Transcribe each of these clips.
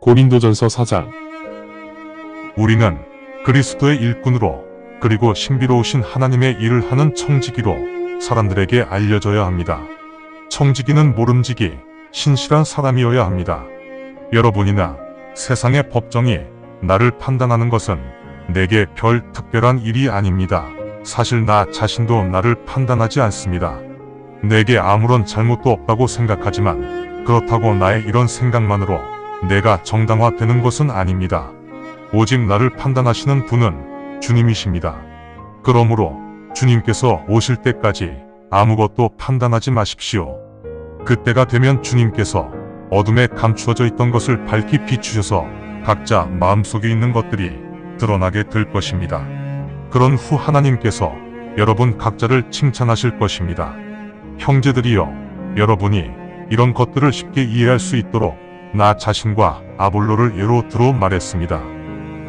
고린도전서 4장. 우리는 그리스도의 일꾼으로 그리고 신비로우신 하나님의 일을 하는 청지기로 사람들에게 알려져야 합니다. 청지기는 모름지기, 신실한 사람이어야 합니다. 여러분이나 세상의 법정이 나를 판단하는 것은 내게 별 특별한 일이 아닙니다. 사실 나 자신도 나를 판단하지 않습니다. 내게 아무런 잘못도 없다고 생각하지만 그렇다고 나의 이런 생각만으로 내가 정당화되는 것은 아닙니다. 오직 나를 판단하시는 분은 주님이십니다. 그러므로 주님께서 오실 때까지 아무것도 판단하지 마십시오. 그때가 되면 주님께서 어둠에 감추어져 있던 것을 밝히 비추셔서 각자 마음속에 있는 것들이 드러나게 될 것입니다. 그런 후 하나님께서 여러분 각자를 칭찬하실 것입니다. 형제들이여, 여러분이 이런 것들을 쉽게 이해할 수 있도록 나 자신과 아볼로를 예로 들어 말했습니다.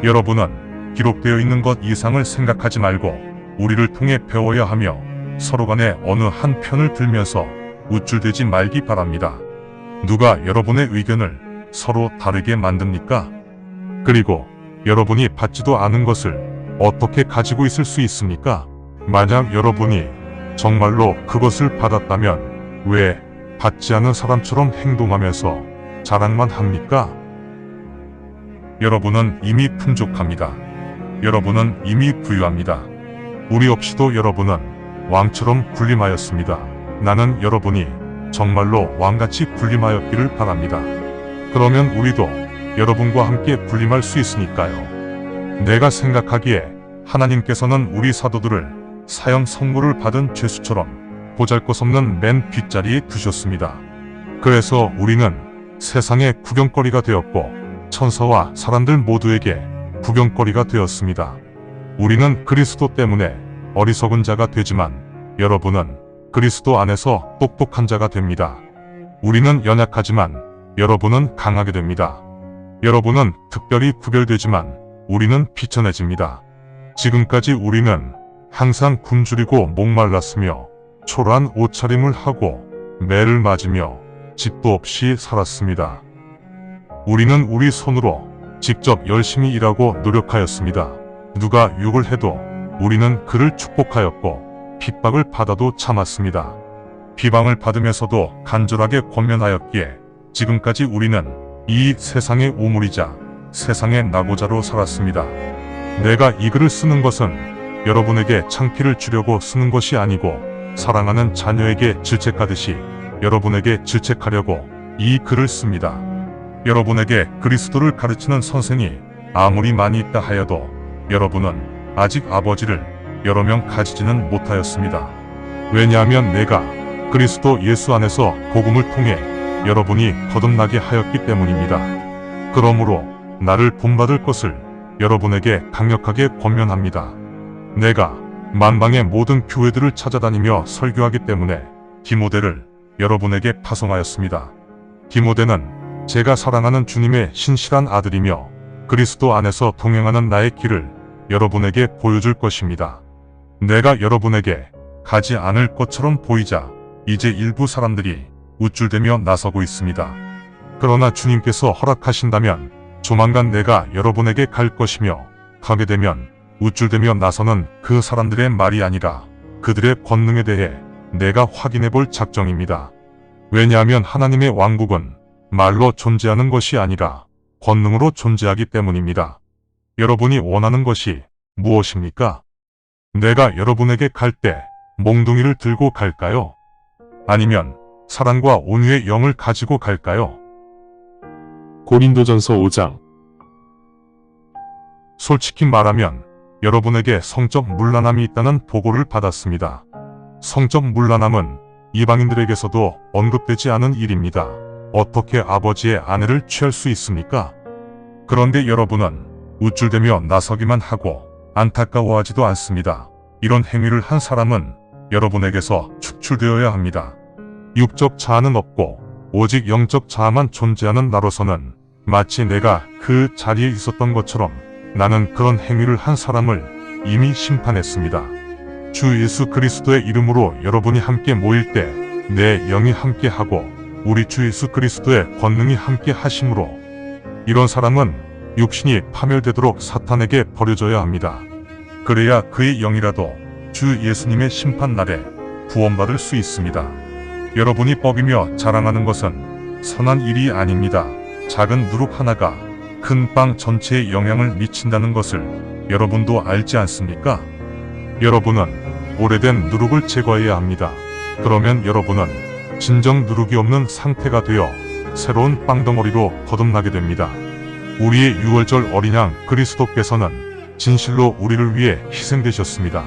여러분은 기록되어 있는 것 이상을 생각하지 말고 우리를 통해 배워야 하며 서로 간에 어느 한 편을 들면서 우쭐대지 말기 바랍니다. 누가 여러분의 의견을 서로 다르게 만듭니까? 그리고 여러분이 받지도 않은 것을 어떻게 가지고 있을 수 있습니까? 만약 여러분이 정말로 그것을 받았다면 왜 받지 않은 사람처럼 행동하면서 자랑만 합니까? 여러분은 이미 풍족합니다. 여러분은 이미 부유합니다. 우리 없이도 여러분은 왕처럼 군림하였습니다. 나는 여러분이 정말로 왕같이 군림하였기를 바랍니다. 그러면 우리도 여러분과 함께 군림할 수 있으니까요. 내가 생각하기에 하나님께서는 우리 사도들을 사형 선고를 받은 죄수처럼 보잘것없는 맨 뒷자리에 두셨습니다. 그래서 우리는 세상의 구경거리가 되었고 천사와 사람들 모두에게 구경거리가 되었습니다. 우리는 그리스도 때문에 어리석은 자가 되지만 여러분은 그리스도 안에서 똑똑한 자가 됩니다. 우리는 연약하지만 여러분은 강하게 됩니다. 여러분은 특별히 구별되지만 우리는 비천해집니다. 지금까지 우리는 항상 굶주리고 목말랐으며 초라한 옷차림을 하고 매를 맞으며 집도 없이 살았습니다. 우리는 우리 손으로 직접 열심히 일하고 노력하였습니다. 누가 욕을 해도 우리는 그를 축복하였고 핍박을 받아도 참았습니다. 비방을 받으면서도 간절하게 권면하였기에 지금까지 우리는 이 세상의 오물이자 세상의 낙오자로 살았습니다. 내가 이 글을 쓰는 것은 여러분에게 창피를 주려고 쓰는 것이 아니고 사랑하는 자녀에게 질책하듯이 여러분에게 질책하려고 이 글을 씁니다. 여러분에게 그리스도를 가르치는 선생이 아무리 많이 있다 하여도 여러분은 아직 아버지를 여러 명 가지지는 못하였습니다. 왜냐하면 내가 그리스도 예수 안에서 복음을 통해 여러분이 거듭나게 하였기 때문입니다. 그러므로 나를 본받을 것을 여러분에게 강력하게 권면합니다. 내가 만방의 모든 교회들을 찾아다니며 설교하기 때문에 디모데를 여러분에게 파송하였습니다. 디모데는 제가 사랑하는 주님의 신실한 아들이며 그리스도 안에서 동행하는 나의 길을 여러분에게 보여줄 것입니다. 내가 여러분에게 가지 않을 것처럼 보이자 이제 일부 사람들이 우쭐대며 나서고 있습니다. 그러나 주님께서 허락하신다면 조만간 내가 여러분에게 갈 것이며 가게 되면 우쭐대며 나서는 그 사람들의 말이 아니라 그들의 권능에 대해 내가 확인해 볼 작정입니다. 왜냐하면 하나님의 왕국은 말로 존재하는 것이 아니라 권능으로 존재하기 때문입니다. 여러분이 원하는 것이 무엇입니까? 내가 여러분에게 갈 때 몽둥이를 들고 갈까요? 아니면 사랑과 온유의 영을 가지고 갈까요? 고린도전서 5장. 솔직히 말하면 여러분에게 성적 문란함이 있다는 보고를 받았습니다. 성적 문란함은 이방인들에게서도 언급되지 않은 일입니다. 어떻게 아버지의 아내를 취할 수 있습니까? 그런데 여러분은 우쭐대며 나서기만 하고 안타까워하지도 않습니다. 이런 행위를 한 사람은 여러분에게서 축출되어야 합니다. 육적 자아는 없고 오직 영적 자아만 존재하는 나로서는 마치 내가 그 자리에 있었던 것처럼 나는 그런 행위를 한 사람을 이미 심판했습니다. 주 예수 그리스도의 이름으로 여러분이 함께 모일 때 내 영이 함께 하고 우리 주 예수 그리스도의 권능이 함께 하심으로 이런 사람은 육신이 파멸되도록 사탄에게 버려져야 합니다. 그래야 그의 영이라도 주 예수님의 심판날에 구원받을 수 있습니다. 여러분이 뻐기며 자랑하는 것은 선한 일이 아닙니다. 작은 누룩 하나가 큰 빵 전체에 영향을 미친다는 것을 여러분도 알지 않습니까? 여러분은 오래된 누룩을 제거해야 합니다. 그러면 여러분은 진정 누룩이 없는 상태가 되어 새로운 빵덩어리로 거듭나게 됩니다. 우리의 6월절 어린 양 그리스도께서는 진실로 우리를 위해 희생되셨습니다.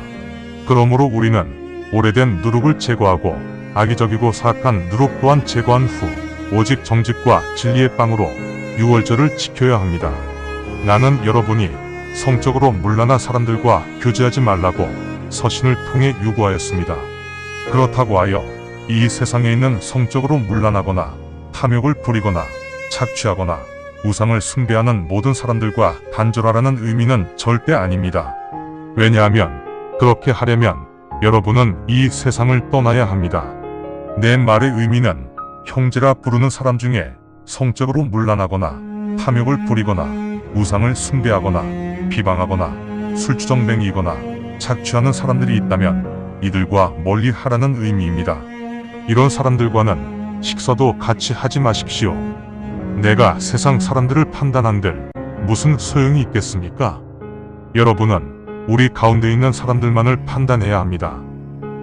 그러므로 우리는 오래된 누룩을 제거하고 악의적이고 사악한 누룩 또한 제거한 후 오직 정직과 진리의 빵으로 6월절을 지켜야 합니다. 나는 여러분이 성적으로 문란한 사람들과 교제하지 말라고 서신을 통해 요구하였습니다. 그렇다고 하여 이 세상에 있는 성적으로 문란하거나 탐욕을 부리거나 착취하거나 우상을 숭배하는 모든 사람들과 단절하라는 의미는 절대 아닙니다. 왜냐하면 그렇게 하려면 여러분은 이 세상을 떠나야 합니다. 내 말의 의미는 형제라 부르는 사람 중에 성적으로 문란하거나 탐욕을 부리거나 우상을 숭배하거나 비방하거나 술주정뱅이거나 착취하는 사람들이 있다면 이들과 멀리 하라는 의미입니다. 이런 사람들과는 식사도 같이 하지 마십시오. 내가 세상 사람들을 판단한들 무슨 소용이 있겠습니까? 여러분은 우리 가운데 있는 사람들만을 판단해야 합니다.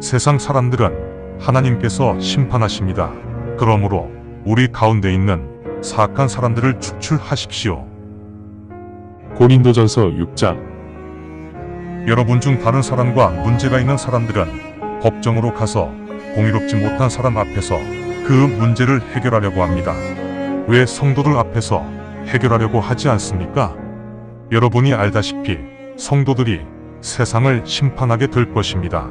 세상 사람들은 하나님께서 심판하십니다. 그러므로 우리 가운데 있는 사악한 사람들을 축출하십시오. 고린도전서 6장. 여러분 중 다른 사람과 문제가 있는 사람들은 법정으로 가서 공의롭지 못한 사람 앞에서 그 문제를 해결하려고 합니다. 왜 성도들 앞에서 해결하려고 하지 않습니까? 여러분이 알다시피 성도들이 세상을 심판하게 될 것입니다.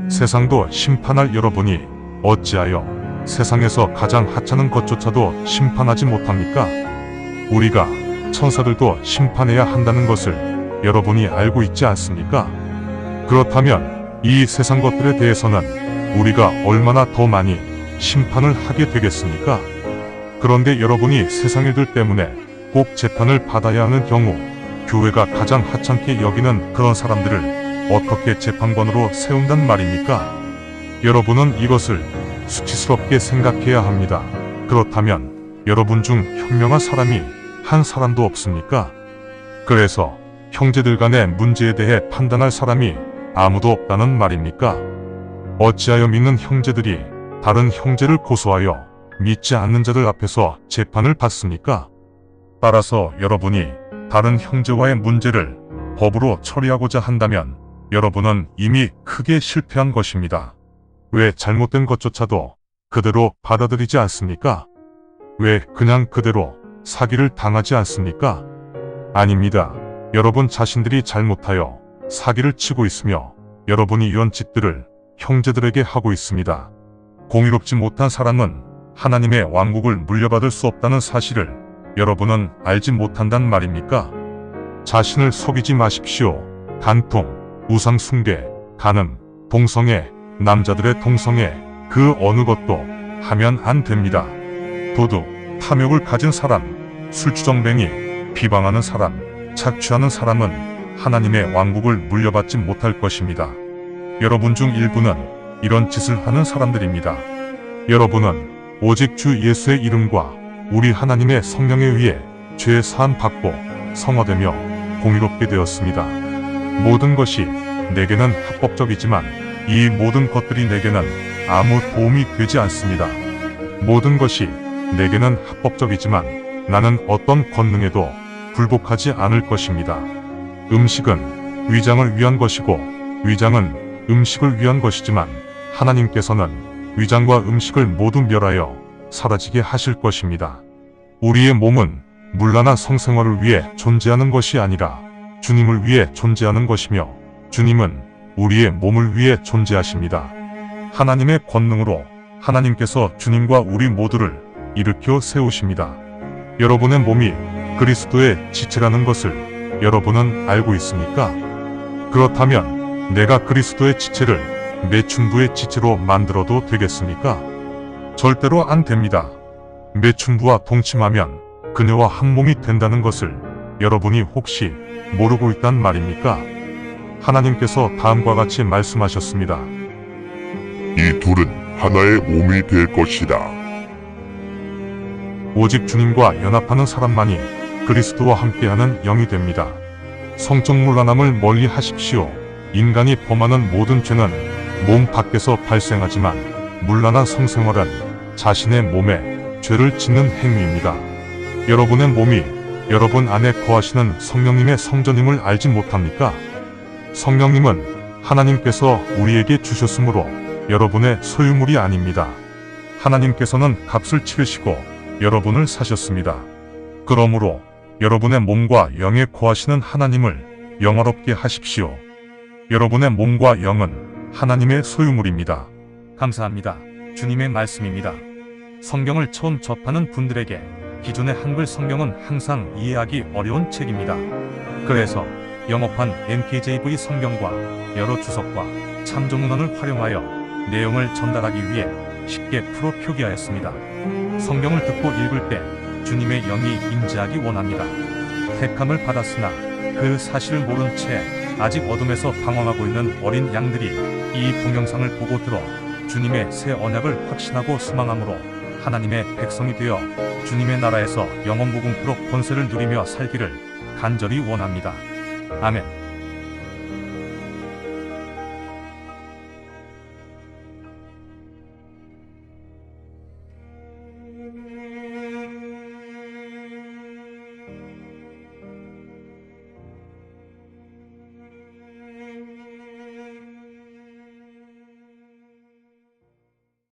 세상도 심판할 여러분이 어찌하여 세상에서 가장 하찮은 것조차도 심판하지 못합니까? 우리가 천사들도 심판해야 한다는 것을 여러분이 알고 있지 않습니까? 그렇다면 이 세상 것들에 대해서는 우리가 얼마나 더 많이 심판을 하게 되겠습니까? 그런데 여러분이 세상 일들 때문에 꼭 재판을 받아야 하는 경우 교회가 가장 하찮게 여기는 그런 사람들을 어떻게 재판관으로 세운단 말입니까? 여러분은 이것을 수치스럽게 생각해야 합니다. 그렇다면 여러분 중 현명한 사람이 한 사람도 없습니까? 그래서 형제들 간의 문제에 대해 판단할 사람이 아무도 없다는 말입니까? 어찌하여 믿는 형제들이 다른 형제를 고소하여 믿지 않는 자들 앞에서 재판을 받습니까? 따라서 여러분이 다른 형제와의 문제를 법으로 처리하고자 한다면 여러분은 이미 크게 실패한 것입니다. 왜 잘못된 것조차도 그대로 받아들이지 않습니까? 왜 그냥 그대로 사기를 당하지 않습니까? 아닙니다. 여러분 자신들이 잘못하여 사기를 치고 있으며 여러분이 이런 짓들을 형제들에게 하고 있습니다. 공의롭지 못한 사람은 하나님의 왕국을 물려받을 수 없다는 사실을 여러분은 알지 못한단 말입니까? 자신을 속이지 마십시오. 간통, 우상 숭배, 간음, 동성애, 남자들의 동성애, 그 어느 것도 하면 안 됩니다. 도둑, 탐욕을 가진 사람, 술주정뱅이, 비방하는 사람, 착취하는 사람은 하나님의 왕국을 물려받지 못할 것입니다. 여러분 중 일부는 이런 짓을 하는 사람들입니다. 여러분은 오직 주 예수의 이름과 우리 하나님의 성령에 의해 죄 사함 받고 성화되며 공의롭게 되었습니다. 모든 것이 내게는 합법적이지만 이 모든 것들이 내게는 아무 도움이 되지 않습니다. 모든 것이 내게는 합법적이지만 나는 어떤 권능에도 굴복하지 않을 것입니다. 음식은 위장을 위한 것이고 위장은 음식을 위한 것이지만 하나님께서는 위장과 음식을 모두 멸하여 사라지게 하실 것입니다. 우리의 몸은 문란한 성생활을 위해 존재하는 것이 아니라 주님을 위해 존재하는 것이며 주님은 우리의 몸을 위해 존재하십니다. 하나님의 권능으로 하나님께서 주님과 우리 모두를 일으켜 세우십니다. 여러분의 몸이 그리스도의 지체라는 것을 여러분은 알고 있습니까? 그렇다면 내가 그리스도의 지체를 매춘부의 지체로 만들어도 되겠습니까? 절대로 안 됩니다. 매춘부와 동침하면 그녀와 한 몸이 된다는 것을 여러분이 혹시 모르고 있단 말입니까? 하나님께서 다음과 같이 말씀하셨습니다. 이 둘은 하나의 몸이 될 것이다. 오직 주님과 연합하는 사람만이 그리스도와 함께하는 영이 됩니다. 성적 문란함을 멀리 하십시오. 인간이 범하는 모든 죄는 몸 밖에서 발생하지만 문란한 성생활은 자신의 몸에 죄를 짓는 행위입니다. 여러분의 몸이 여러분 안에 거하시는 성령님의 성전임을 알지 못합니까? 성령님은 하나님께서 우리에게 주셨으므로 여러분의 소유물이 아닙니다. 하나님께서는 값을 치르시고 여러분을 사셨습니다. 그러므로 여러분의 몸과 영에 거하시는 하나님을 영화롭게 하십시오. 여러분의 몸과 영은 하나님의 소유물입니다. 감사합니다. 주님의 말씀입니다. 성경을 처음 접하는 분들에게 기존의 한글 성경은 항상 이해하기 어려운 책입니다. 그래서 영어판 NKJV 성경과 여러 주석과 참조문헌을 활용하여 내용을 전달하기 위해 쉽게 풀어 표기하였습니다. 성경을 듣고 읽을 때 주님의 영이 임재하기 원합니다. 택함을 받았으나 그 사실을 모른 채 아직 어둠에서 방황하고 있는 어린 양들이 이 동영상을 보고 들어 주님의 새 언약을 확신하고 소망함으로 하나님의 백성이 되어 주님의 나라에서 영원 무궁토록 권세를 누리며 살기를 간절히 원합니다. 아멘.